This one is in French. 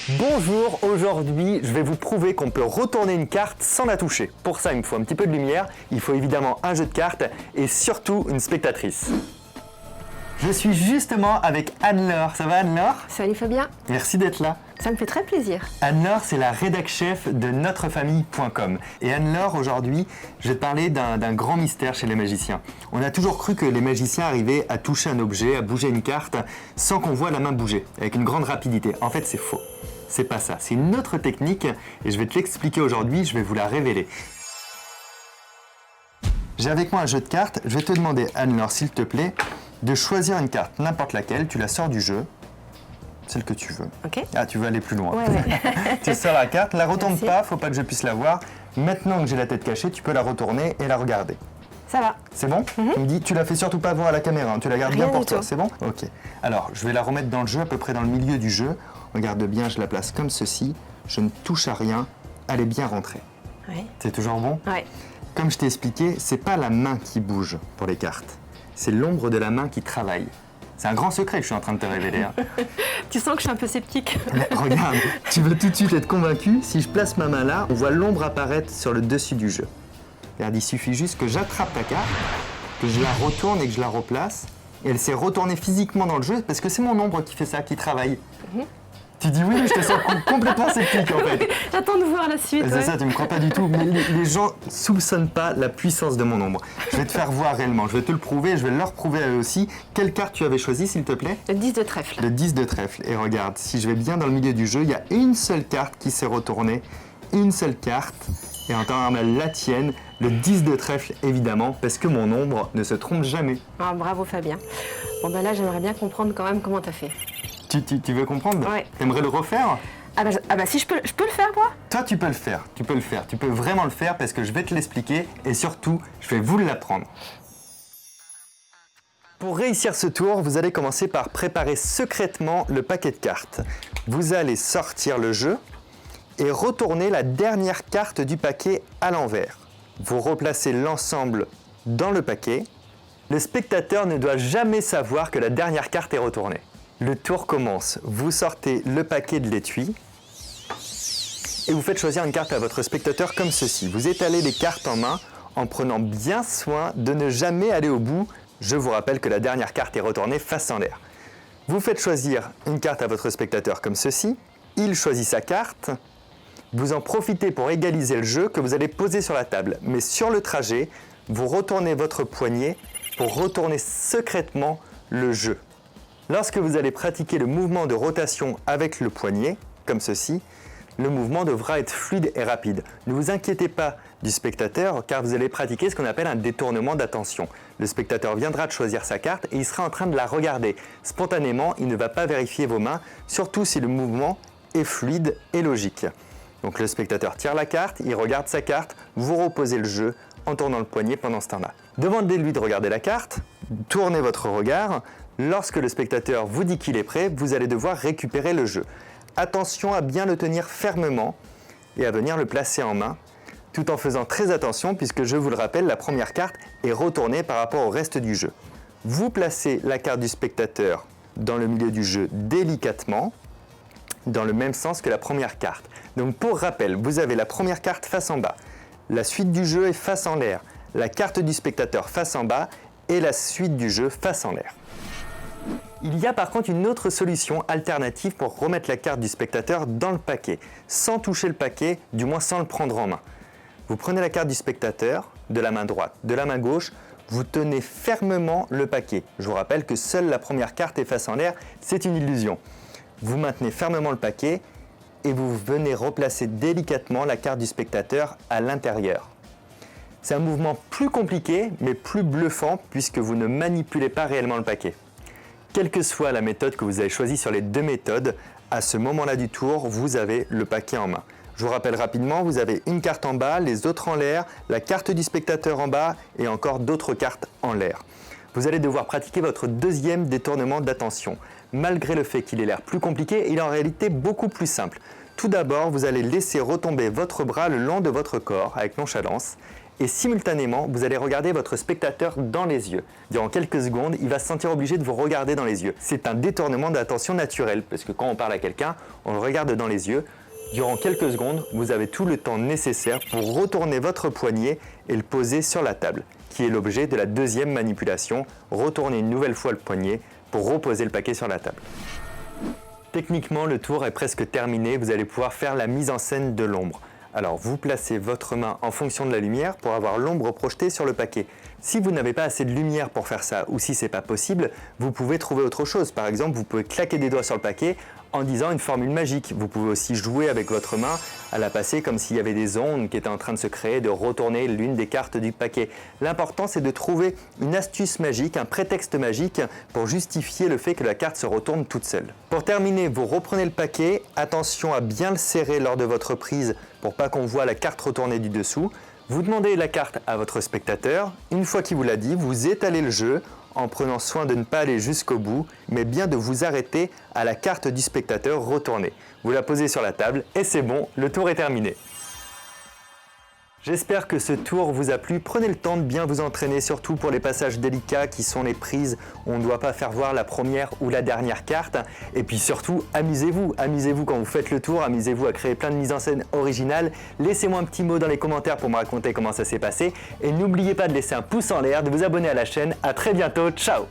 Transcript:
Bonjour, aujourd'hui je vais vous prouver qu'on peut retourner une carte sans la toucher. Pour ça il me faut un petit peu de lumière, il faut évidemment un jeu de cartes et surtout une spectatrice. Je suis justement avec Anne-Laure. Ça va Anne-Laure? Salut Fabien, Merci d'être là. ça me fait très plaisir. Anne-Laure, c'est la rédac chef de notrefamille.com. Et Anne-Laure, aujourd'hui, je vais te parler d'un grand mystère chez les magiciens. On a toujours cru que les magiciens arrivaient à toucher un objet, à bouger une carte, sans qu'on voit la main bouger, avec une grande rapidité. En fait, c'est faux. C'est pas ça. C'est une autre technique et je vais te l'expliquer aujourd'hui, je vais vous la révéler. J'ai avec moi un jeu de cartes. Je vais te demander, Anne-Laure, s'il te plaît, de choisir une carte, n'importe laquelle. Tu la sors du jeu. Celle que tu veux. Ok. Ah, tu veux aller plus loin. Ouais. Tu sors la carte, la retourne Merci. pas, faut pas que je puisse la voir. Maintenant que j'ai la tête cachée, tu peux la retourner et la regarder. Ça va. C'est bon? Tu me dis, tu la fais surtout pas voir à la caméra, hein, tu la gardes Rien bien pour du toi, tout. c'est bon? Ok. Alors, je vais la remettre dans le jeu, à peu près dans le milieu du jeu. Regarde bien, je la place comme ceci. Je ne touche à rien, elle est bien rentrée. Ouais. C'est toujours bon? Ouais. Comme je t'ai expliqué, c'est pas la main qui bouge pour les cartes. C'est l'ombre de la main qui travaille. C'est un grand secret que je suis en train de te révéler. Hein. Tu sens que je suis un peu sceptique. Mais regarde, tu veux tout de suite être convaincu. Si je place ma main là, on voit l'ombre apparaître sur le dessus du jeu. Regarde, il suffit juste que j'attrape ta carte, que je la retourne et que je la replace. Et elle s'est retournée physiquement dans le jeu parce que c'est mon ombre qui fait ça, qui travaille. Tu dis oui, mais je te sens complètement sceptique en fait. J'attends de voir la suite. C'est ouais. ça, tu me crois pas du tout. Mais les gens soupçonnent pas la puissance de mon ombre. Je vais te faire voir réellement, je vais te le prouver, je vais leur prouver à eux aussi. Quelle carte tu avais choisie, s'il te plaît? Le 10 de trèfle. Le 10 de trèfle. Et regarde, si je vais bien dans le milieu du jeu, il y a une seule carte qui s'est retournée. Une seule carte. Et entends la tienne, le 10 de trèfle évidemment, parce que mon ombre ne se trompe jamais. Ah, bravo Fabien. Bon ben là j'aimerais bien comprendre quand même comment t'as fait. Tu veux comprendre? Ouais. T'aimerais le refaire? Ah bah si je peux le faire moi. Toi, tu peux le faire, tu peux le faire, tu peux vraiment le faire parce que je vais te l'expliquer et surtout, je vais vous l'apprendre. Pour réussir ce tour, vous allez commencer par préparer secrètement le paquet de cartes. Vous allez sortir le jeu et retourner la dernière carte du paquet à l'envers. Vous replacez l'ensemble dans le paquet. Le spectateur ne doit jamais savoir que la dernière carte est retournée. Le tour commence. Vous sortez le paquet de l'étui et vous faites choisir une carte à votre spectateur comme ceci. Vous étalez les cartes en main en prenant bien soin de ne jamais aller au bout. Je vous rappelle que la dernière carte est retournée face en l'air. Vous faites choisir une carte à votre spectateur comme ceci. Il choisit sa carte. Vous en profitez pour égaliser le jeu que vous allez poser sur la table. Mais sur le trajet, vous retournez votre poignet pour retourner secrètement le jeu. Lorsque vous allez pratiquer le mouvement de rotation avec le poignet, comme ceci, le mouvement devra être fluide et rapide. Ne vous inquiétez pas du spectateur car vous allez pratiquer ce qu'on appelle un détournement d'attention. Le spectateur viendra de choisir sa carte et il sera en train de la regarder. Spontanément, il ne va pas vérifier vos mains, surtout si le mouvement est fluide et logique. Donc le spectateur tire la carte, il regarde sa carte, vous reposez le jeu en tournant le poignet pendant ce temps-là. Demandez-lui de regarder la carte, tournez votre regard. Lorsque le spectateur vous dit qu'il est prêt, vous allez devoir récupérer le jeu. Attention à bien le tenir fermement et à venir le placer en main, tout en faisant très attention puisque je vous le rappelle, la première carte est retournée par rapport au reste du jeu. Vous placez la carte du spectateur dans le milieu du jeu délicatement, dans le même sens que la première carte. Donc pour rappel, vous avez la première carte face en bas, la suite du jeu est face en l'air, la carte du spectateur face en bas et la suite du jeu face en l'air. Il y a par contre une autre solution alternative pour remettre la carte du spectateur dans le paquet, sans toucher le paquet, du moins sans le prendre en main. Vous prenez la carte du spectateur, de la main droite, de la main gauche, vous tenez fermement le paquet. Je vous rappelle que seule la première carte est face en l'air, c'est une illusion. Vous maintenez fermement le paquet et vous venez replacer délicatement la carte du spectateur à l'intérieur. C'est un mouvement plus compliqué mais plus bluffant puisque vous ne manipulez pas réellement le paquet. Quelle que soit la méthode que vous avez choisie sur les deux méthodes, à ce moment-là du tour, vous avez le paquet en main. Je vous rappelle rapidement, vous avez une carte en bas, les autres en l'air, la carte du spectateur en bas et encore d'autres cartes en l'air. Vous allez devoir pratiquer votre deuxième détournement d'attention. Malgré le fait qu'il ait l'air plus compliqué, il est en réalité beaucoup plus simple. Tout d'abord, vous allez laisser retomber votre bras le long de votre corps avec nonchalance et simultanément, vous allez regarder votre spectateur dans les yeux. Durant quelques secondes, il va se sentir obligé de vous regarder dans les yeux. C'est un détournement d'attention naturel, parce que quand on parle à quelqu'un, on le regarde dans les yeux. Durant quelques secondes, vous avez tout le temps nécessaire pour retourner votre poignet et le poser sur la table, qui est l'objet de la deuxième manipulation, retourner une nouvelle fois le poignet pour reposer le paquet sur la table. Techniquement, le tour est presque terminé, vous allez pouvoir faire la mise en scène de l'ombre. Alors, vous placez votre main en fonction de la lumière pour avoir l'ombre projetée sur le paquet. Si vous n'avez pas assez de lumière pour faire ça, ou si ce n'est pas possible, vous pouvez trouver autre chose. Par exemple, vous pouvez claquer des doigts sur le paquet en disant une formule magique. Vous pouvez aussi jouer avec votre main à la passer comme s'il y avait des ondes qui étaient en train de se créer, de retourner l'une des cartes du paquet. L'important, c'est de trouver une astuce magique, un prétexte magique pour justifier le fait que la carte se retourne toute seule. Pour terminer, vous reprenez le paquet. Attention à bien le serrer lors de votre prise pour pas qu'on voit la carte retourner du dessous. Vous demandez la carte à votre spectateur. Une fois qu'il vous l'a dit, vous étalez le jeu en prenant soin de ne pas aller jusqu'au bout, mais bien de vous arrêter à la carte du spectateur retournée. Vous la posez sur la table et c'est bon, le tour est terminé. J'espère que ce tour vous a plu. Prenez le temps de bien vous entraîner, surtout pour les passages délicats qui sont les prises où on ne doit pas faire voir la première ou la dernière carte. Et puis surtout, amusez-vous. Amusez-vous quand vous faites le tour, amusez-vous à créer plein de mises en scène originales. Laissez-moi un petit mot dans les commentaires pour me raconter comment ça s'est passé. Et n'oubliez pas de laisser un pouce en l'air, de vous abonner à la chaîne. À très bientôt, ciao!